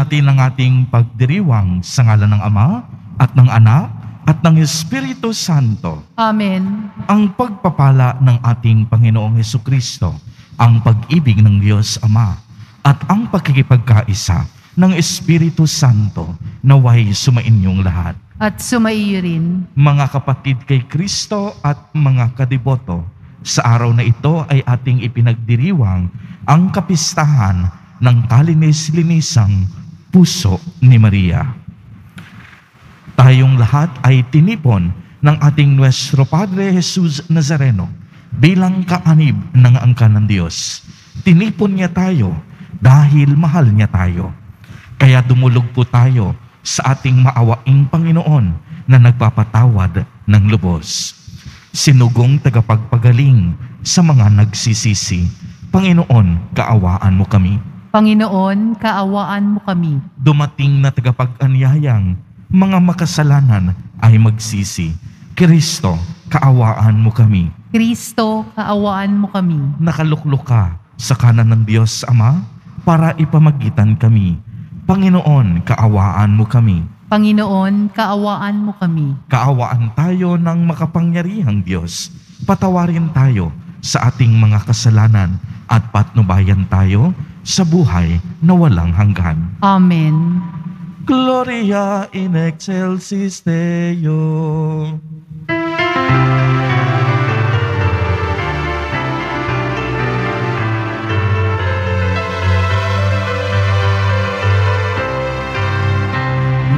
natin ang ating pagdiriwang sa ngalan ng Ama at ng Anak at ng Espiritu Santo. Amen. Ang pagpapala ng ating Panginoong Hesukristo, ang pag-ibig ng Diyos Ama, at ang pagkikipagkaisa ng Espiritu Santo naway sumainyong lahat. At sumaiyo rin. Mga kapatid kay Kristo at mga kadiboto, sa araw na ito ay ating ipinagdiriwang ang kapistahan ng kalinis-linisang puso ni Maria. Tayong lahat ay tinipon ng ating Nuestro Padre Jesus Nazareno bilang kaanib ng angkan ng Diyos. Tinipon niya tayo dahil mahal niya tayo. Kaya dumulog po tayo sa ating maawaing Panginoon na nagpapatawad ng lubos. Sinugong tagapagpagaling sa mga nagsisisi, Panginoon, kaawaan mo kami. Panginoon, kaawaan mo kami. Dumating na tagapag-anyayang mga makasalanan ay magsisi. Kristo, kaawaan mo kami. Kristo, kaawaan mo kami. Nakaluklok ka sa kanan ng Diyos Ama para ipamagitan kami. Panginoon, kaawaan mo kami. Panginoon, kaawaan mo kami. Kaawaan tayo ng makapangyarihang Diyos. Patawarin tayo sa ating mga kasalanan at patnubayan tayo sa buhay na walang hanggan. Amen. Gloria in excelsis Deo.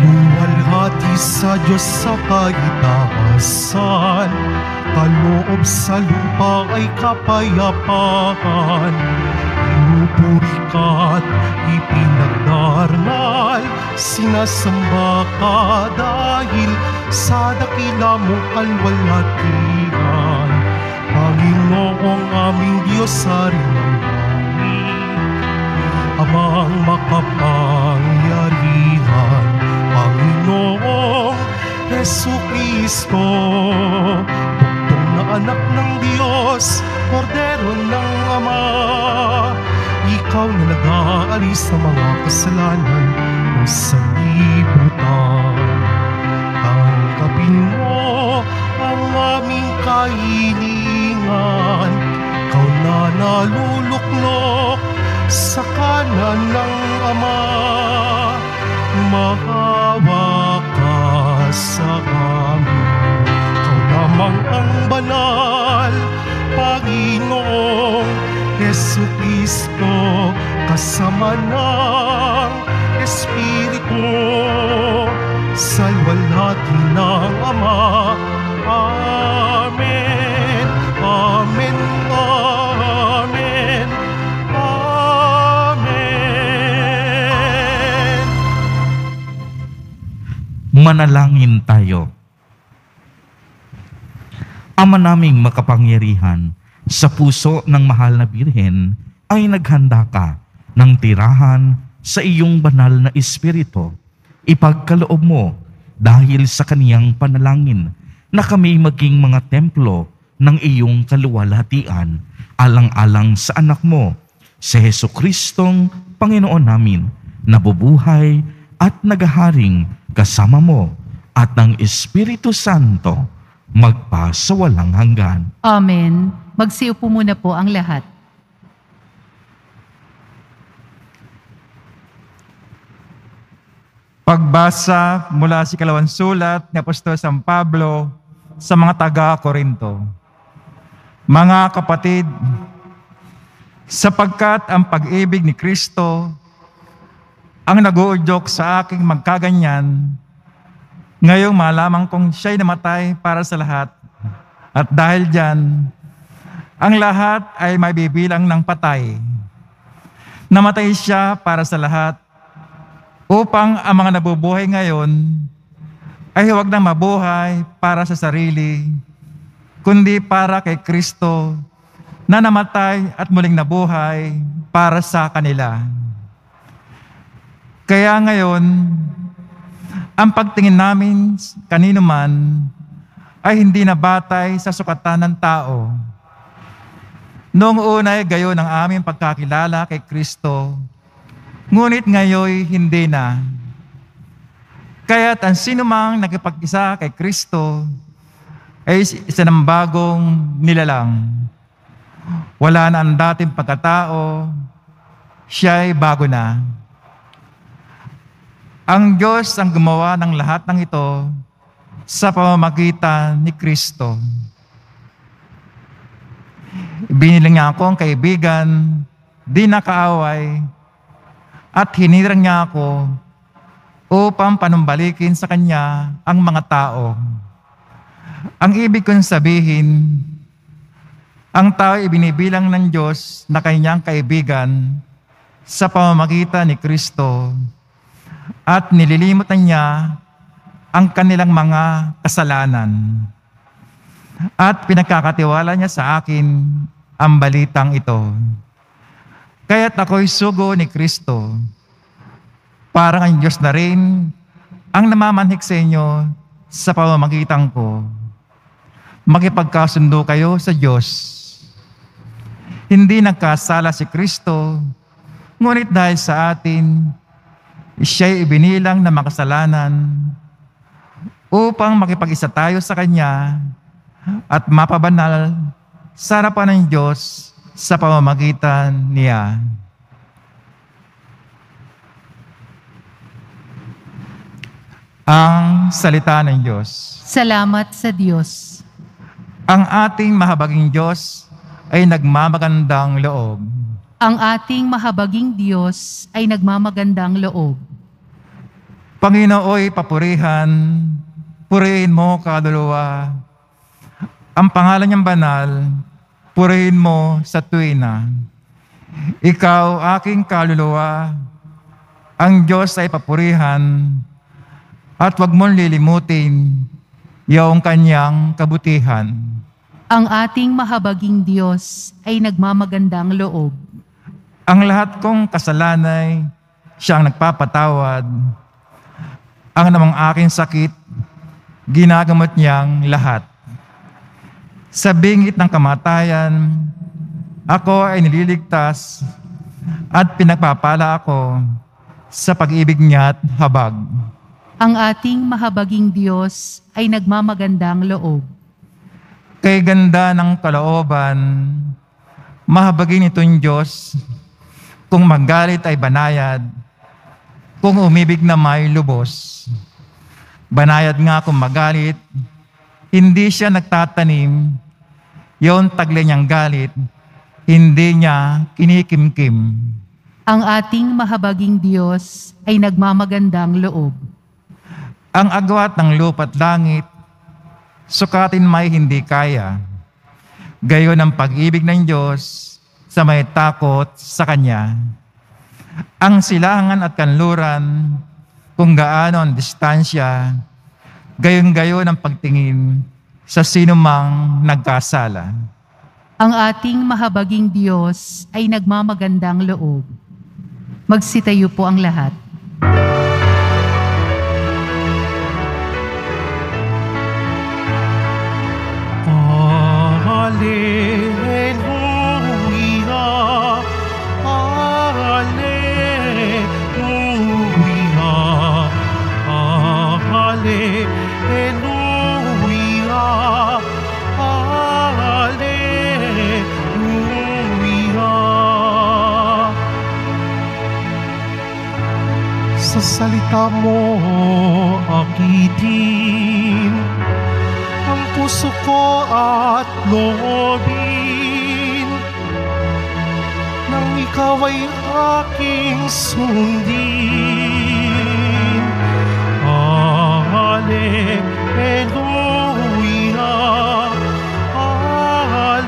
Luwalhati sa Diyos sa kaitaasan, kaloob sa lupa ay kapayapaan. Pinupuri ka't ipinagdarnal, sinasamba ka dahil sa dakila mong kalwalhatian. Panginoong aming Diyos sa rin ng langit, Amang makapangyarihan, Panginoong Hesukristo, buktong na anak ng Diyos, Kordero ng Ama. Ikaw na nag-aalis sa mga kasalanan ng sanlibutan. Tanggapin mo ang aming kahilingan. Ikaw na naluluklok sa kanan ng Ama. Maawa ka sa amin. Ikaw lamang ang banal, Panginoong Hesukristo, kasama ng Espiritu, sa luwalhati ng Ama. Amen. Amen. Amen. Amen. Manalangin tayo. Ama naming makapangyarihan, sa puso ng mahal na Birhen ay naghanda ka ng tirahan sa iyong banal na Espiritu. Ipagkaloob mo dahil sa kaniyang panalangin na kami maging mga templo ng iyong kaluwalhatian, alang-alang sa anak mo, si Jesucristong Panginoon namin, nabubuhay at naghaharing kasama mo at ng Espiritu Santo magpa sa walang hanggan. Amen. Magsiupo muna po ang lahat. Pagbasa mula sa ikalawang sulat ni Apostol San Pablo sa mga taga-Korinto. Mga kapatid, sapagkat ang pag-ibig ni Kristo ang nag-uudyok sa aking magkaganyan, ngayong malaman kong siya'y namatay para sa lahat. At dahil dyan, ang lahat ay mabibilang ng patay. Namatay siya para sa lahat, upang ang mga nabubuhay ngayon ay huwag na mabuhay para sa sarili, kundi para kay Kristo na namatay at muling nabuhay para sa kanila. Kaya ngayon, ang pagtingin namin kanino man ay hindi na batay sa sukatan ng tao. Noong una ay gayon ang aming pagkakilala kay Kristo Ngunit ngayon hindi na. Kaya't ang sinumang nakipag-isa kay Kristo ay isa ng bagong nilalang. Wala na ang dating pagkatao, siya ay bago na. Ang Diyos ang gumawa ng lahat ng ito sa pamamagitan ni Kristo. Binilang niya ako ang kaibigan, di nakaaway, at hinirang niya ako upang panumbalikin sa Kanya ang mga tao. Ang ibig kong sabihin, ang tao ay binibilang ng Diyos na Kanyang kaibigan sa pamamagitan ni Kristo at nililimutan niya ang kanilang mga kasalanan. At pinagkakatiwala niya sa akin ang balitang ito. Kaya't ako'y sugo ni Kristo. Parang ang Diyos na rin ang namamanhik sa inyo sa pamamagitan ko. Makipagkasundo kayo sa Diyos. Hindi nagkasala si Kristo, ngunit dahil sa atin, siya'y ibinilang na makasalanan upang makipag-isa tayo sa Kanya at mapabanal sa harapan ng Diyos sa pamamagitan niya. Ang salita ng Diyos. Salamat sa Diyos. Ang ating mahabaging Diyos ay nagmamagandang loob. Ang ating mahabaging Diyos ay nagmamagandang loob. Panginooy papurihan, purihin mo kaluluwa. Ang pangalan niyang banal, purihin mo sa tuwina. Ikaw, aking kaluluwa, ang Diyos ay papurihan, at huwag mong lilimutin yung Kanyang kabutihan. Ang ating mahabaging Diyos ay nagmamagandang loob. Ang lahat kong kasalanay, siyang nagpapatawad. Ang namang aking sakit, ginagamot niyang lahat. Sa bingit ng kamatayan, ako ay nililigtas at pinagpapala ako sa pag-ibig niya at habag. Ang ating mahabaging Diyos ay nagmamagandang loob. Kay ganda ng kalooban, mahabagin itong Diyos, kung magalit ay banayad, kung umibig na may lubos. Banayad nga kung magalit, hindi siya nagtatanim, yon taglay niyang galit, hindi niya kinikimkim. Ang ating mahabaging Diyos ay nagmamagandang loob. Ang agwat ng lupa't langit, sukatin may hindi kaya. Gayon ang pag-ibig ng Diyos sa may takot sa Kanya. Ang silangan at kanluran, kung gaano ang distansya, gayon-gayon ang pagtingin sa sinumang nagkasala. Ang ating mahabaging Diyos ay nagmamagandang loob. Magsitayo po ang lahat. Alleluia, Alleluia, Alleluia, Alleluia. Sa salita mo akitin ang puso ko at loobin, nang ikaw ay aking sundin. Alleluia, Alleluia, Alleluia,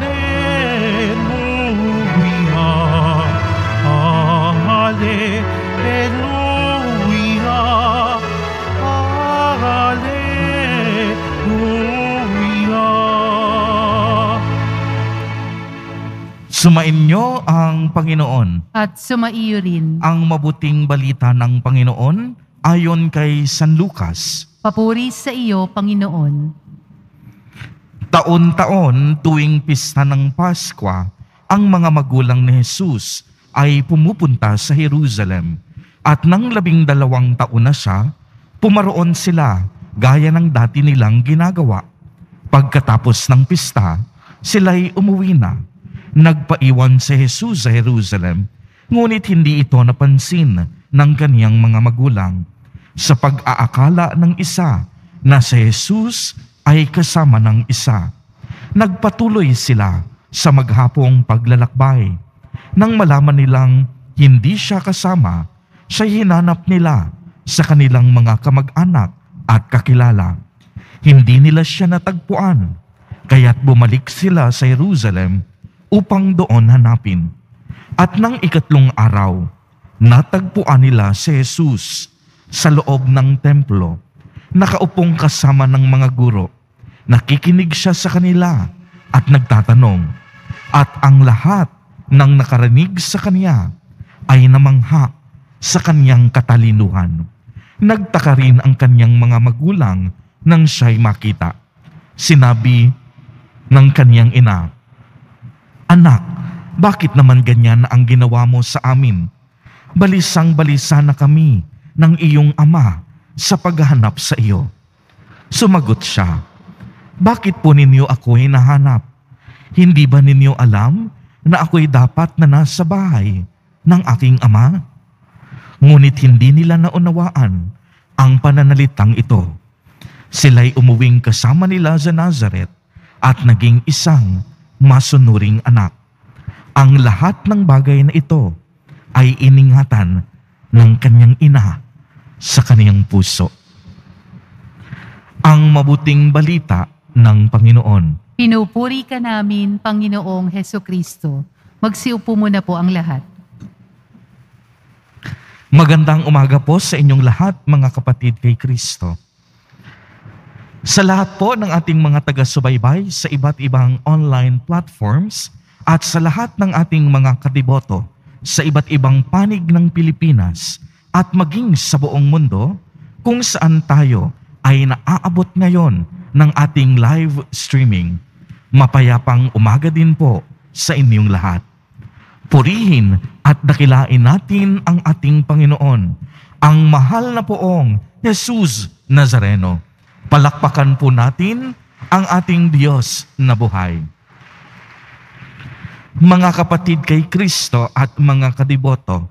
Alleluia. Sumainyo ang Panginoon. At sumaiyo rin. Ang mabuting balita ng Panginoon ayon kay San Lucas. Papuri sa iyo, Panginoon. Taon-taon tuwing pista ng Paskwa, ang mga magulang ni Jesus ay pumupunta sa Jerusalem At nang 12 taon na siya, pumaroon sila gaya ng dati nilang ginagawa. Pagkatapos ng pista, sila'y umuwi na. Nagpaiwan si Jesus sa Jerusalem, ngunit hindi ito napansin ng kaniyang mga magulang, sa pag-aakala ng isa na si Jesus ay kasama ng isa. Nagpatuloy sila sa maghapong paglalakbay. Nang malaman nilang hindi siya kasama, siya hinanap nila sa kanilang mga kamag-anak at kakilala. Hindi nila siya natagpuan, kaya't bumalik sila sa Jerusalem upang doon hanapin. At nang 3 araw, natagpuan nila si Jesus sa loob ng templo, nakaupong kasama ng mga guro. Nakikinig siya sa kanila at nagtatanong, at ang lahat ng nakarinig sa kanya ay namangha sa kanyang katalinuhan. Nagtaka rin ang kanyang mga magulang nang siya'y makita. Sinabi ng kanyang ina, "Anak, bakit naman ganyan ang ginawa mo sa amin? Balisang-balisa na kami ng iyong ama sa paghahanap sa iyo." Sumagot siya, "Bakit po ninyo ako'y nahanap? Hindi ba ninyo alam na ako'y dapat na nasa bahay ng aking ama?" Ngunit hindi nila naunawaan ang pananalitang ito. Sila'y umuwing kasama nila sa Nazareth at naging isang masunuring anak. Ang lahat ng bagay na ito ay iningatan ng kanyang ina sa kaniyang puso. Ang mabuting balita ng Panginoon. Pinupuri ka namin, Panginoong Hesukristo. Magsiupo muna po ang lahat. Magandang umaga po sa inyong lahat, mga kapatid kay Kristo. Sa lahat po ng ating mga taga-subaybay sa iba't ibang online platforms at sa lahat ng ating mga kadiboto sa iba't ibang panig ng Pilipinas at maging sa buong mundo kung saan tayo ay naaabot ngayon ng ating live streaming. Mapayapang umaga din po sa inyong lahat. Purihin at dakilain natin ang ating Panginoon, ang mahal na poong Jesus Nazareno. Palakpakan po natin ang ating Diyos na buhay. Mga kapatid kay Kristo at mga kadiboto,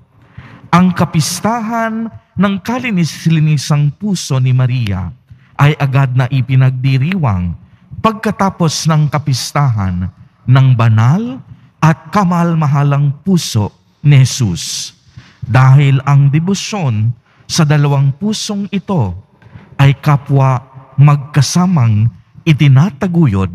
ang kapistahan ng kalinis-linisang puso ni Maria ay agad na ipinagdiriwang pagkatapos ng kapistahan ng banal at kamahal-mahalang puso ni Jesus. Dahil ang debosyon sa dalawang pusong ito ay kapwa magkasamang itinataguyod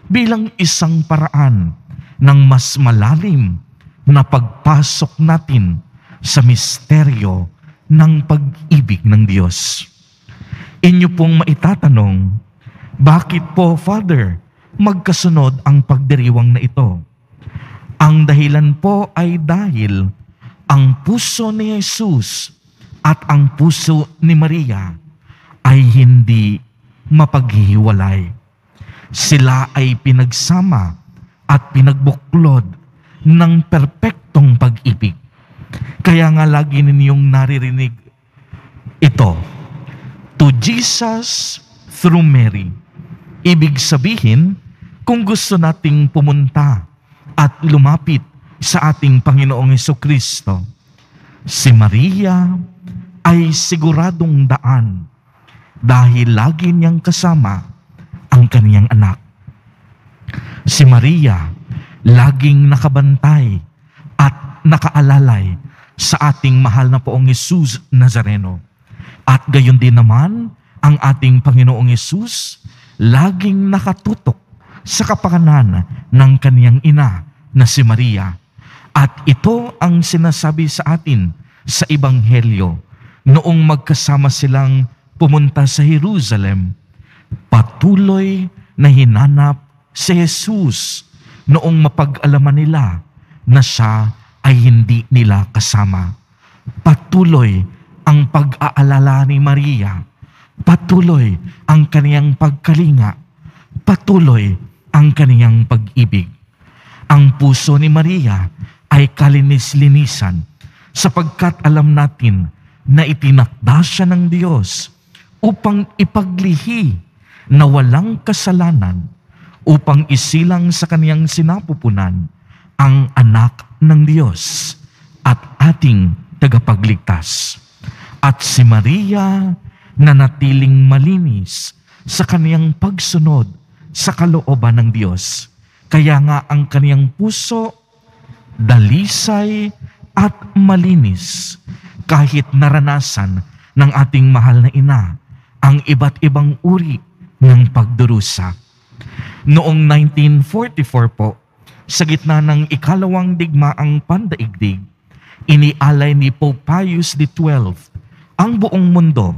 bilang isang paraan ng mas malalim na pagpasok natin sa misteryo ng pag-ibig ng Diyos. Inyo pong maitatanong, bakit po, Father, magkasunod ang pagdiriwang na ito? Ang dahilan po ay dahil ang puso ni Jesus at ang puso ni Maria ay hindi mapaghihiwalay. Sila ay pinagsama at pinagbuklod ng perpektong pag-ibig. Kaya nga lagi ninyong naririnig ito, to Jesus through Mary. Ibig sabihin, kung gusto nating pumunta at lumapit sa ating Panginoong Hesukristo, si Maria ay siguradong daan dahil lagi niyang kasama ang kaniyang anak. Si Maria laging nakabantay at nakaalalay sa ating mahal na poong Jesus Nazareno. At gayon din naman, ang ating Panginoong Hesus laging nakatutok sa kapakanan ng kaniyang ina na si Maria. At ito ang sinasabi sa atin sa Ebanghelyo noong magkasama silang pumunta sa Jerusalem. Patuloy na hinanap si Jesus noong mapag-alaman nila na siya ay hindi nila kasama. Patuloy ang pag-aalala ni Maria. Patuloy ang kaniyang pagkalinga. Patuloy ang kaniyang pag-ibig. Ang puso ni Maria ay kalinis-linisan sapagkat alam natin na itinakda siya ng Diyos upang ipaglihi na walang kasalanan, upang isilang sa kaniyang sinapupunan ang anak ng Diyos at ating tagapagligtas. At si Maria na natiling malinis sa kaniyang pagsunod sa kalooban ng Diyos. Kaya nga ang kaniyang puso dalisay at malinis kahit naranasan ng ating mahal na ina ang iba't ibang uri ng pagdurusa. Noong 1944 po, sa gitna ng ikalawang digmaang pandaigdig, inialay ni Pope Pius XII ang buong mundo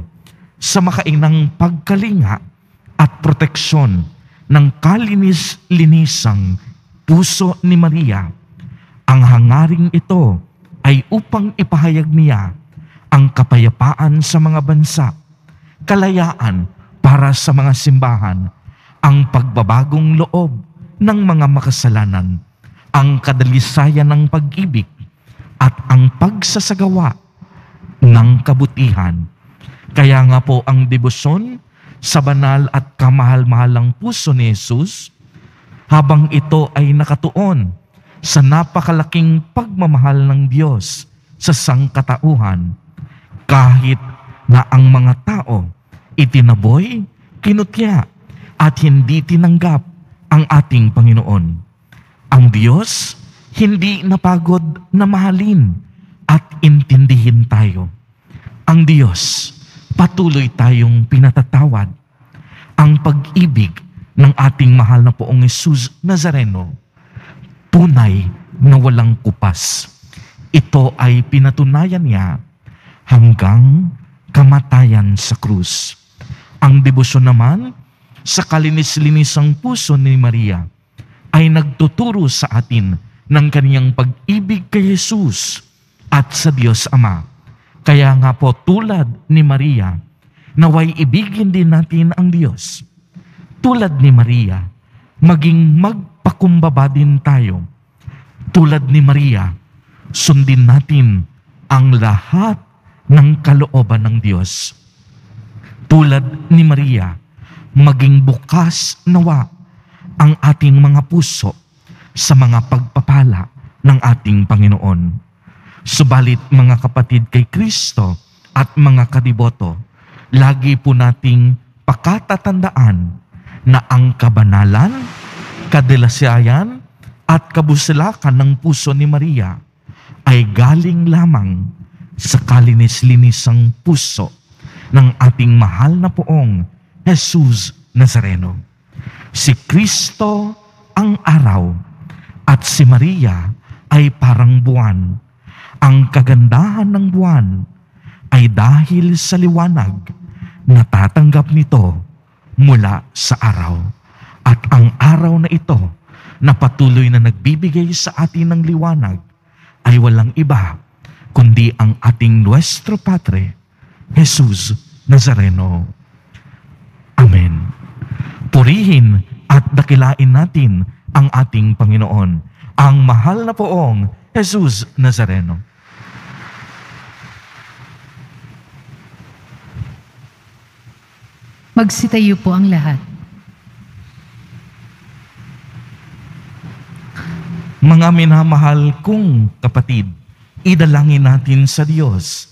sa makainang pagkalinga at proteksyon ng kalinis-linisang puso ni Maria. Ang hangaring ito ay upang ipahayag niya ang kapayapaan sa mga bansa, kalayaan para sa mga simbahan, ang pagbabagong loob ng mga makasalanan, ang kadalisayan ng pag-ibig, at ang pagsasagawa ng kabutihan. Kaya nga po ang debosyon sa banal at kamahal-mahalang puso ni Jesus, habang ito ay nakatuon sa napakalaking pagmamahal ng Diyos sa sangkatauhan, kahit na ang mga tao itinaboy, kinutya, at hindi tinanggap ang ating Panginoon. Ang Diyos hindi napagod na mahalin at intindihin tayo. Ang Diyos patuloy tayong pinatatawad. Ang pag-ibig ng ating mahal na Poong Jesus Nazareno, tunay na walang kupas. Ito ay pinatunayan niya hanggang kamatayan sa krus. Ang debosyon naman sa kalinis-linisang puso ni Maria ay nagtuturo sa atin ng kaniyang pag-ibig kay Jesus at sa Diyos Ama. Kaya nga po tulad ni Maria, naway ibigin din natin ang Diyos. Tulad ni Maria, maging magpakumbaba din tayo. Tulad ni Maria, sundin natin ang lahat ng kalooban ng Diyos. Tulad ni Maria, maging bukas nawa ang ating mga puso sa mga pagpapala ng ating Panginoon. Subalit mga kapatid kay Kristo at mga kadiboto, lagi po nating pakatatandaan na ang kabanalan, kadalasayan at kabusilakan ng puso ni Maria ay galing lamang sa kalinis-linisang puso ng ating mahal na Poong Jesus Nazareno. Si Kristo ang araw at si Maria ay parang buwan. Ang kagandahan ng buwan ay dahil sa liwanag na tatanggap nito mula sa araw. At ang araw na ito na patuloy na nagbibigay sa atin ng liwanag ay walang iba kundi ang ating Nuestro Padre, Jesus Nazareno. Amen. Purihin at dakilain natin ang ating Panginoon, ang mahal na Poong Jesus Nazareno. Magsitayo po ang lahat. Mga minamahal kong kapatid, idalangin natin sa Diyos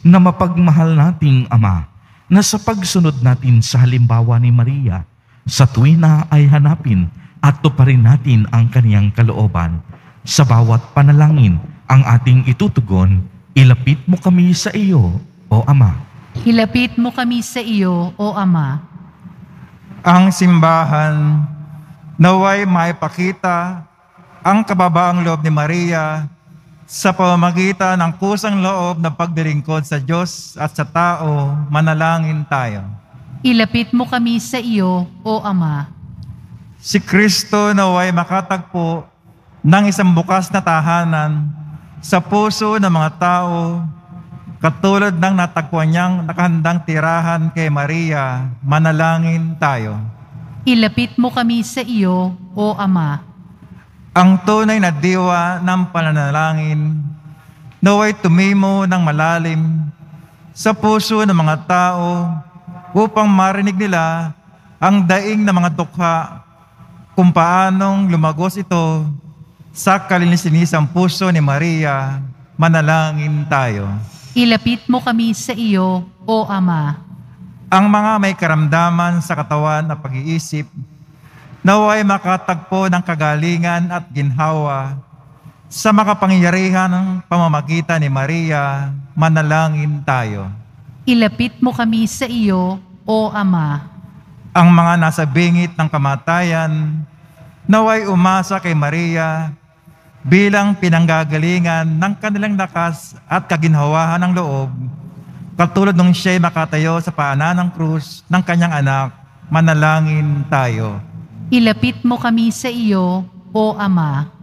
na mapagmahal nating Ama, na sa pagsunod natin sa halimbawa ni Maria, sa tuwina ay hanapin at tuparin natin ang kaniyang kalooban. Sa bawat panalangin ang ating itutugon, ilapit mo kami sa iyo, O Ama. Hilapit mo kami sa iyo, O Ama. Ang simbahan naway maipakita ang kababaang loob ni Maria sa pamamagitan ng kusang loob na pagdiringkod sa Diyos at sa tao. Manalangin tayo. Ilapit mo kami sa iyo, O Ama. Si Kristo naway makatagpo ng isang bukas na tahanan sa puso ng mga tao, katulad ng natagpuan niyang nakahandang tirahan kay Maria. Manalangin tayo. Ilapit mo kami sa iyo, O Ama. Ang tunay na diwa ng pananalangin naway tumimo ng malalim sa puso ng mga tao upang marinig nila ang daing ng mga dukha kung paanong lumagos ito sa kalinisan puso ni Maria. Manalangin tayo. Ilapit mo kami sa iyo, O Ama. Ang mga may karamdaman sa katawan at pag-iisip, naway makatagpo ng kagalingan at ginhawa sa makapangyarihan ng pamamagitan ni Maria. Manalangin tayo. Ilapit mo kami sa iyo, O Ama. Ang mga nasa bingit ng kamatayan, naway umasa kay Maria bilang pinanggagalingan ng kanilang lakas at kaginhawahan ng loob, katulad nung siya'y makatayo sa paanan ng krus ng kanyang anak. Manalangin tayo. Ilapit mo kami sa iyo, O Ama.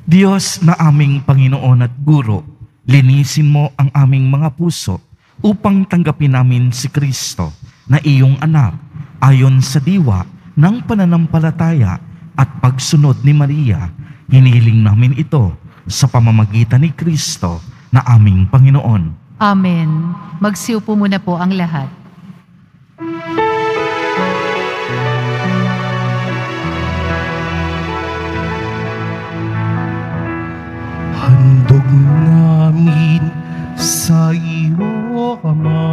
Diyos na aming Panginoon at Guro, linisin mo ang aming mga puso upang tanggapin namin si Kristo na iyong anak ayon sa diwa ng pananampalataya at pagsunod ni Maria. Hinihiling namin ito sa pamamagitan ni Kristo na aming Panginoon. Amen. Magsiupo muna po ang lahat. Handog namin sa iyo, Ama,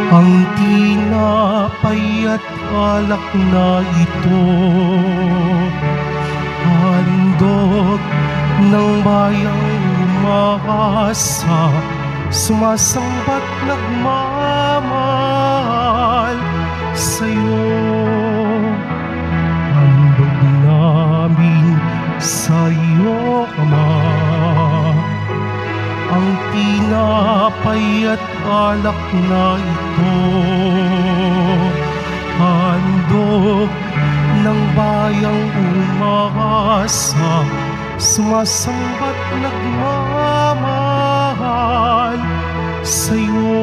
ang tinapay at alak na ito. Handog ng bayang umaasa, sumasamba't nagmamahal sa'yo. Handog namin sa iyo, Ama, ang tinapay at alak na ito. Handog ng bayang umaasa, sumasamba't nagmamahal sa'yo.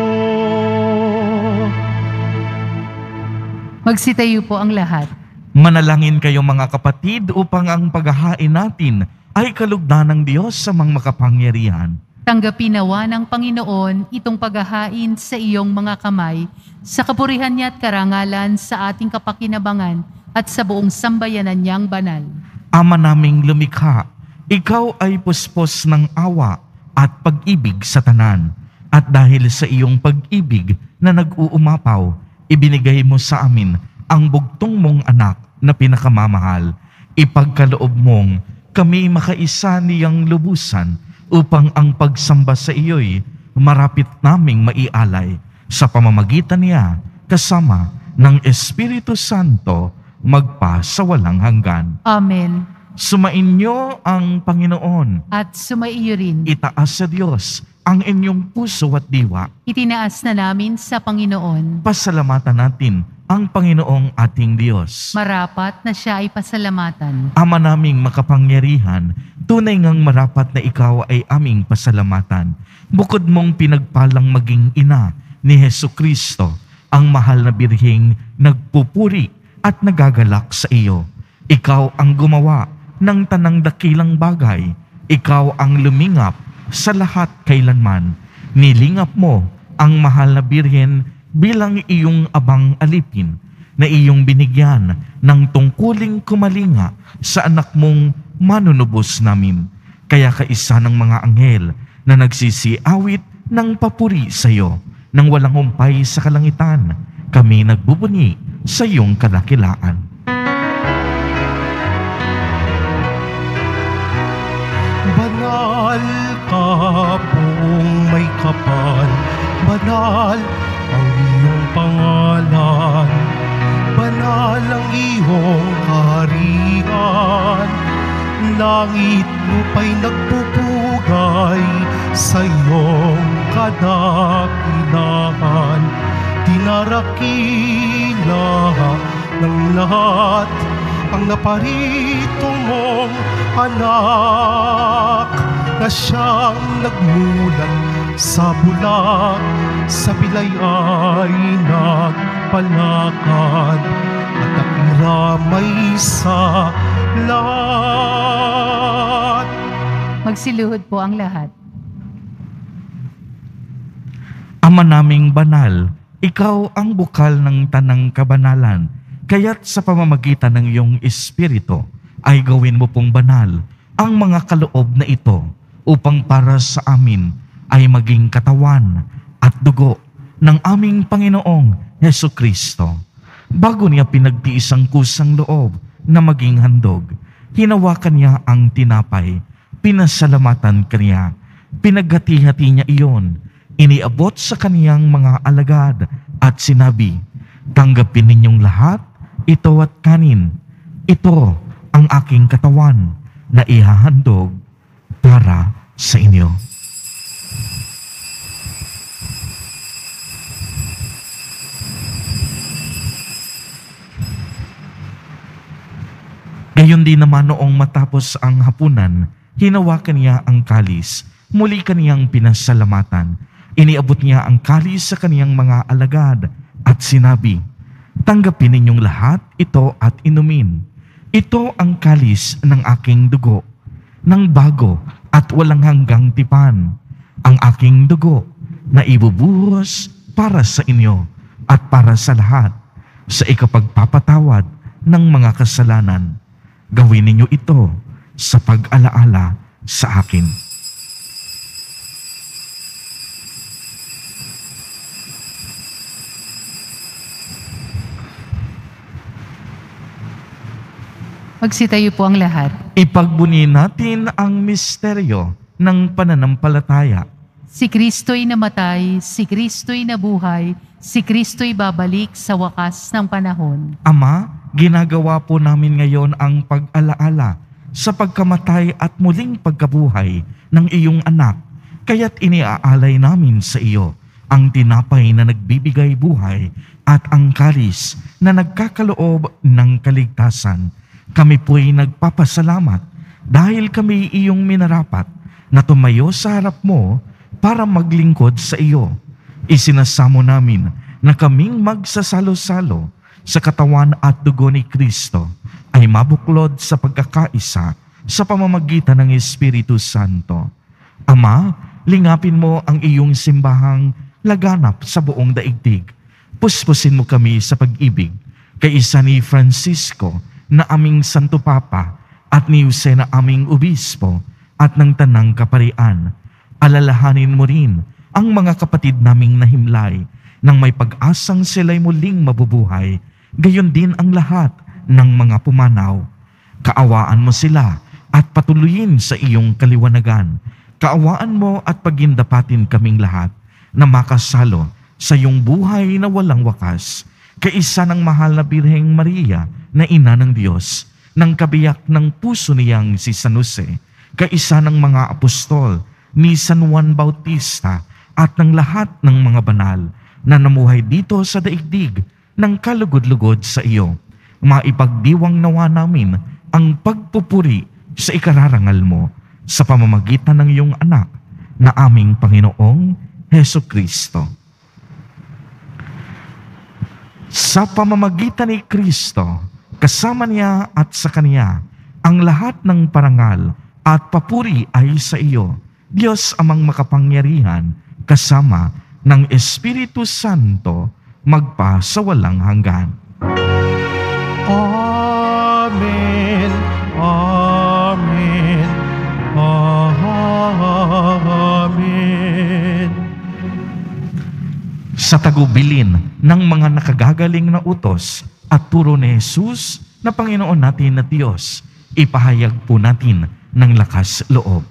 Magsitayo po ang lahat. Manalangin kayo mga kapatid upang ang paghahain natin ay kalugdan ng Diyos sa mga makapangyarihan. Tanggapin nawa ng Panginoon itong paghahain sa iyong mga kamay, sa kapurihan niya at karangalan sa ating kapakinabangan at sa buong sambayanan niyang banal. Ama naming lumikha, ikaw ay puspos ng awa at pag-ibig sa tanan. At dahil sa iyong pag-ibig na nag-uumapaw, ibinigay mo sa amin ang bugtong mong anak na pinakamamahal. Ipagkaloob mong kami makaisa niyang lubusan upang ang pagsamba sa iyo'y marapit naming maialay sa pamamagitan niya kasama ng Espiritu Santo magpa sa walang hanggan. Amen. Sumainyo ang Panginoon. At sumaiyo rin. Itaas sa Diyos ang inyong puso at diwa. Itinaas na namin sa Panginoon. Pasalamatan natin ang Panginoong ating Diyos. Marapat na siya ay pasalamatan. Ama naming makapangyarihan, tunay ngang marapat na ikaw ay aming pasalamatan. Bukod mong pinagpalang maging ina ni Hesukristo, ang mahal na birheng nagpupuri at nagagalak sa iyo. Ikaw ang gumawa ng tanang dakilang bagay. Ikaw ang lumingap sa lahat kailanman. Nilingap mo ang mahal na birhen bilang iyong abang alipin na iyong binigyan ng tungkuling kumalinga sa anak mong manunubos namin. Kaya kaisa ng mga anghel na nagsisiawit ng papuri sa iyo nang walang humpay sa kalangitan, kami nagbubuni sa iyong kadakilaan. Banal ka buong may kapal, banal ang iyong pangalan, banal ang iyong kaharian. Langit lupa'y nagpupugay sa iyong kadakilaan. Dinarakila ng lahat ang naparito mong anak, na siyang nagmulat sa bulag, sa pilay ay nagpalakad, at nakiramay sa lahat. Magsiluhod po ang lahat. Ama naming banal, ikaw ang bukal ng tanang kabanalan, kaya't sa pamamagitan ng iyong Espiritu ay gawin mo pong banal ang mga kaloob na ito upang para sa amin ay maging katawan at dugo ng aming Panginoong Hesukristo. Bago niya pinagtiis ang kusang loob na maging handog, hinawakan niya ang tinapay, pinasalamatan kaniya, pinaghati-hati niya iyon, iniabot sa kaniyang mga alagad at sinabi, "Tanggapin ninyong lahat ito at kanin. Ito ang aking katawan na ihahandog para sa inyo." Gayon din naman noong matapos ang hapunan, hinawakan niya ang kalis, muli kaniyang pinasalamatan. Iniabot niya ang kalis sa kaniyang mga alagad at sinabi, "Tanggapin ninyong lahat ito at inumin. Ito ang kalis ng aking dugo, ng bago at walang hanggang tipan, ang aking dugo na ibubuhos para sa inyo at para sa lahat sa ikapagpapatawad ng mga kasalanan. Gawin ninyo ito sa pag-alaala sa akin." Magsitayo po ang lahat. Ipagbuni natin ang misteryo ng pananampalataya. Si Kristo'y namatay, si Kristo'y nabuhay, si Kristo'y babalik sa wakas ng panahon. Ama, ginagawa po namin ngayon ang pag-alaala sa pagkamatay at muling pagkabuhay ng iyong anak. Kaya't iniaalay namin sa iyo ang tinapay na nagbibigay buhay at ang kalis na nagkakaloob ng kaligtasan. Kami po'y nagpapasalamat dahil kami iyong minarapat na tumayo sa harap mo para maglingkod sa iyo. Isinasamo namin na kaming magsasalo-salo sa katawan at dugo ni Kristo ay mabuklod sa pagkakaisa sa pamamagitan ng Espiritu Santo. Ama, lingapin mo ang iyong simbahang laganap sa buong daigdig. Puspusin mo kami sa pag-ibig kay isa ni Francisco na aming Santo Papa at ni Jose na aming Obispo at ng Tanang Kaparian. Alalahanin mo rin ang mga kapatid naming nahimlay nang may pag-asang sila'y muling mabubuhay, gayon din ang lahat ng mga pumanaw. Kaawaan mo sila at patuloyin sa iyong kaliwanagan. Kaawaan mo at pagindapatin kaming lahat na makasalo sa iyong buhay na walang wakas, kaisa ng mahal na Birheng Maria na ina ng Diyos, ng kabiyak ng puso niyang si San Jose, kaisa ng mga apostol ni San Juan Bautista at ng lahat ng mga banal na namuhay dito sa daigdig ng kalugod-lugod sa iyo. Maipagdiwang nawa namin ang pagpupuri sa ikararangal mo sa pamamagitan ng iyong anak na aming Panginoong Hesukristo. Sa pamamagitan ni Kristo, kasama niya at sa Kanya, ang lahat ng parangal at papuri ay sa iyo, Diyos amang makapangyarihan, kasama ng Espiritu Santo, magpa sa walang hanggan. Amen. Amen. Amen. Sa tagubilin ng mga nakagagaling na utos at turo ni Jesus na Panginoon natin na Diyos, ipahayag po natin ng lakas loob.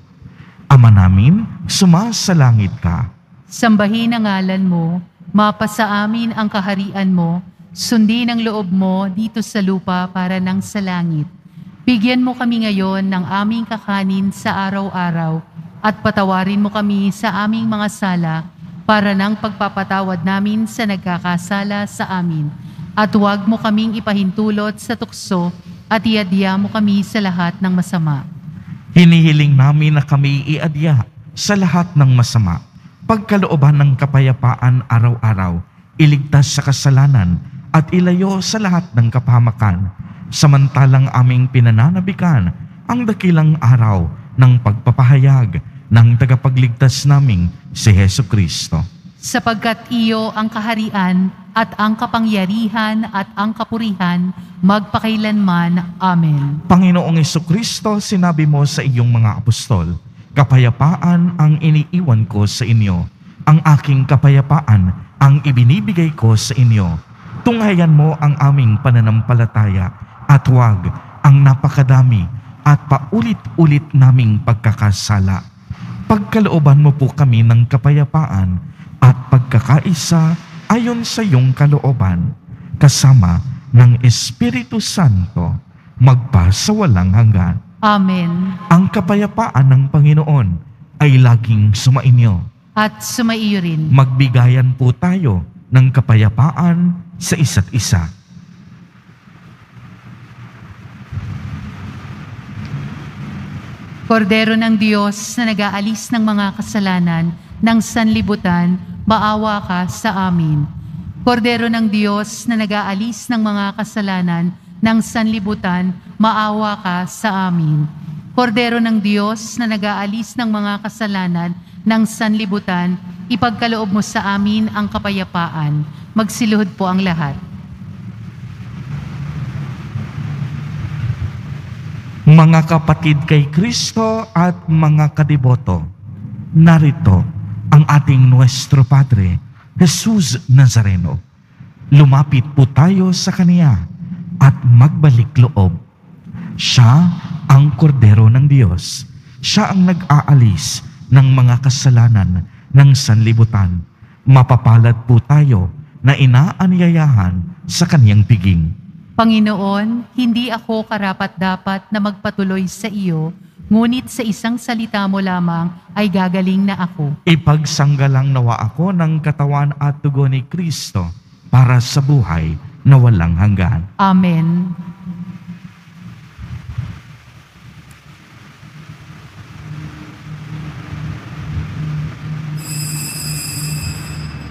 Ama namin, sumasalangit ka. Sambahin ang ngalan mo, mapasa amin ang kaharian mo, sundin ang loob mo dito sa lupa para nang sa langit. Bigyan mo kami ngayon ng aming kakanin sa araw-araw at patawarin mo kami sa aming mga sala para nang pagpapatawad namin sa nagkakasala sa amin. At huwag mo kaming ipahintulot sa tukso at iadya mo kami sa lahat ng masama. Hinihiling namin na kami iadya sa lahat ng masama, pagkalooban ng kapayapaan araw-araw, iligtas sa kasalanan at ilayo sa lahat ng kapahamakan, samantalang aming pinananabikan ang dakilang araw ng pagpapahayag ng tagapagligtas naming si Hesukristo. sapagkat iyo ang kaharian at ang kapangyarihan at ang kapurihan magpakailanman. Amen. Panginoong Jesucristo, sinabi mo sa iyong mga apostol, kapayapaan ang iniiwan ko sa inyo. Ang aking kapayapaan ang ibinibigay ko sa inyo. Tunghayan mo ang aming pananampalataya at huwag ang napakadami at paulit-ulit naming pagkakasala. Pagkalooban mo po kami ng kapayapaan at pagkakaisa ayon sa iyong kalooban, kasama ng Espiritu Santo, magpasawalang hanggan. Amen. Ang kapayapaan ng Panginoon ay laging sumainyo. At sumaiyo rin. Magbigayan po tayo ng kapayapaan sa isa't isa. Kordero ng Diyos na nag-aalis ng mga kasalanan ng sanlibutan, maawa ka sa amin. Kordero ng Diyos na nag-aalis ng mga kasalanan ng sanlibutan, maawa ka sa amin. Kordero ng Diyos na nag-aalis ng mga kasalanan ng sanlibutan, ipagkaloob mo sa amin ang kapayapaan. Magsiluhod po ang lahat. Mga kapatid kay Kristo at mga kadiboto, narito ang ating Nuestro Padre, Jesus Nazareno. Lumapit po tayo sa Kaniya at magbalik loob. Siya ang kordero ng Diyos. Siya ang nag-aalis ng mga kasalanan ng sanlibutan. Mapapalad po tayo na inaanyayahan sa Kaniyang piging. Panginoon, hindi ako karapat-dapat na magpatuloy sa iyo, ngunit sa isang salita mo lamang ay gagaling na ako. Ipagsanggalang nawa ako ng katawan at dugo ni Kristo para sa buhay na walang hanggan. Amen.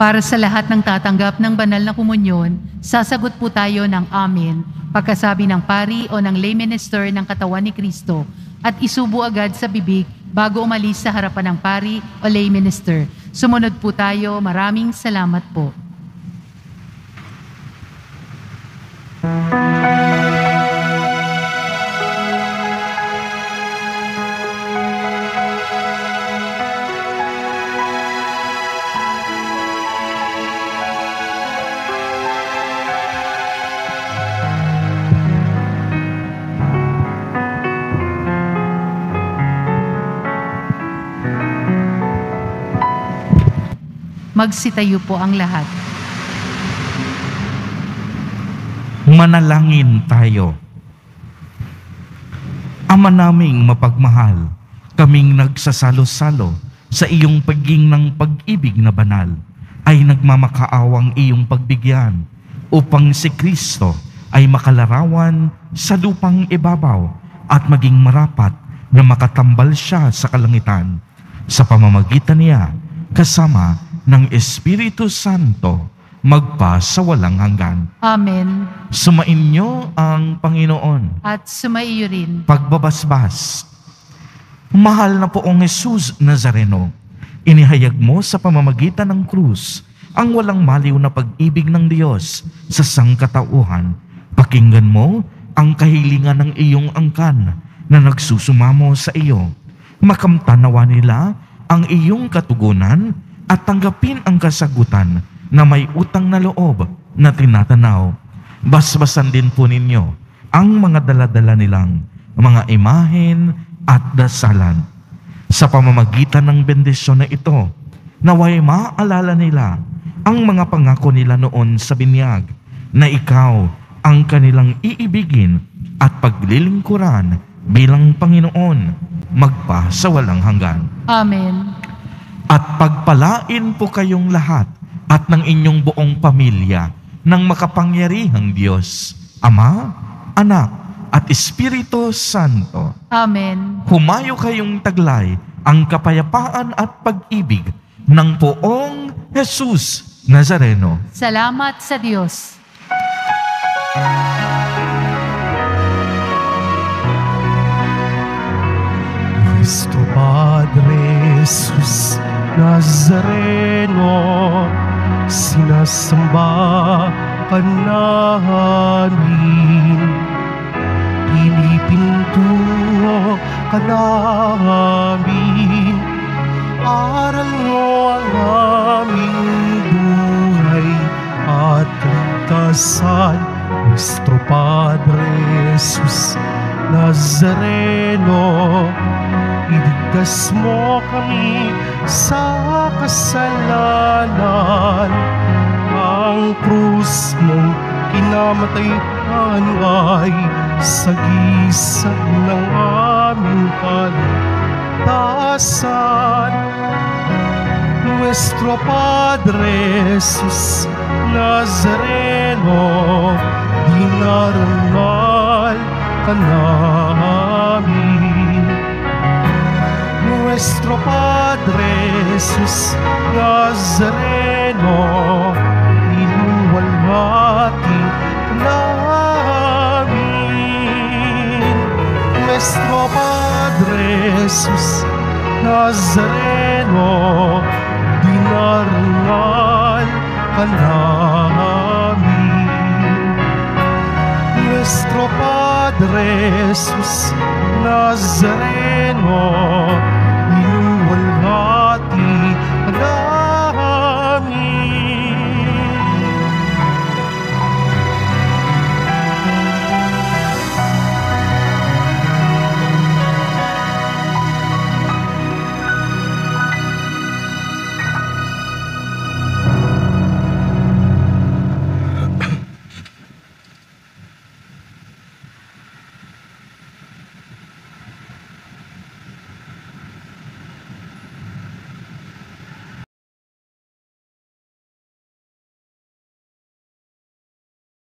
Para sa lahat ng tatanggap ng banal na komunyon, sasagot po tayo ng Amen, pagkasabi ng pari o ng lay minister ng katawan ni Kristo, at isubo agad sa bibig bago umalis sa harapan ng pari o lay minister. Sumunod po tayo. Maraming salamat po. Magsitayo po ang lahat. Manalangin tayo. Ama naming mapagmahal, kaming nagsasalo-salo sa iyong pagiging ng pag-ibig na banal, ay nagmamakaawang iyong pagbigyan upang si Kristo ay makalarawan sa lupang ibabaw at maging marapat na makatambal siya sa kalangitan. Sa pamamagitan niya, kasama ng Espiritu Santo, magpasawalang hanggan. Amen. Sumainyo ang Panginoon. At sumaiyo rin. Pagbabasbas. Mahal na poong Jesus Nazareno, inihayag mo sa pamamagitan ng krus ang walang maliw na pag-ibig ng Diyos sa sangkatauhan. Pakinggan mo ang kahilingan ng iyong angkan na nagsusumamo sa iyo. Makamtanawa nila ang iyong katugunan at tanggapin ang kasagutan na may utang na loob na tinatanaw. Basbasan din po ninyo ang mga daladala nilang mga imahen at dasalan. Sa pamamagitan ng bendisyon na ito, naway maalala nila ang mga pangako nila noon sa binyag na ikaw ang kanilang iibigin at paglilingkuran bilang Panginoon magpasawalang hanggan. Amen. At pagpalain po kayong lahat at ng inyong buong pamilya ng makapangyarihang Diyos, Ama, Anak, at Espiritu Santo. Amen. Humayo kayong taglay ang kapayapaan at pag-ibig ng poong Jesus Nazareno. Salamat sa Diyos. Cristo Padre Jesus Nazareno, Sinasamba ka namin, pinipintuho ka namin. Aral mo ang aming buhay at kaligtasan, Nuestro Padre Jesus Nazareno. Iligtas mo kami sa kasalanan. Ang krus mong kinamatayan ay sagisag ng aming kaligtasan. Nuestro Padre Jesus Nazareno, dinarangal ka namin. Nuestro Padre Jesus Nazareno, inuwalhati ka namin. Nuestro Padre Jesus Nazareno, dinarangal ka namin. Nuestro Padre Jesus Nazareno,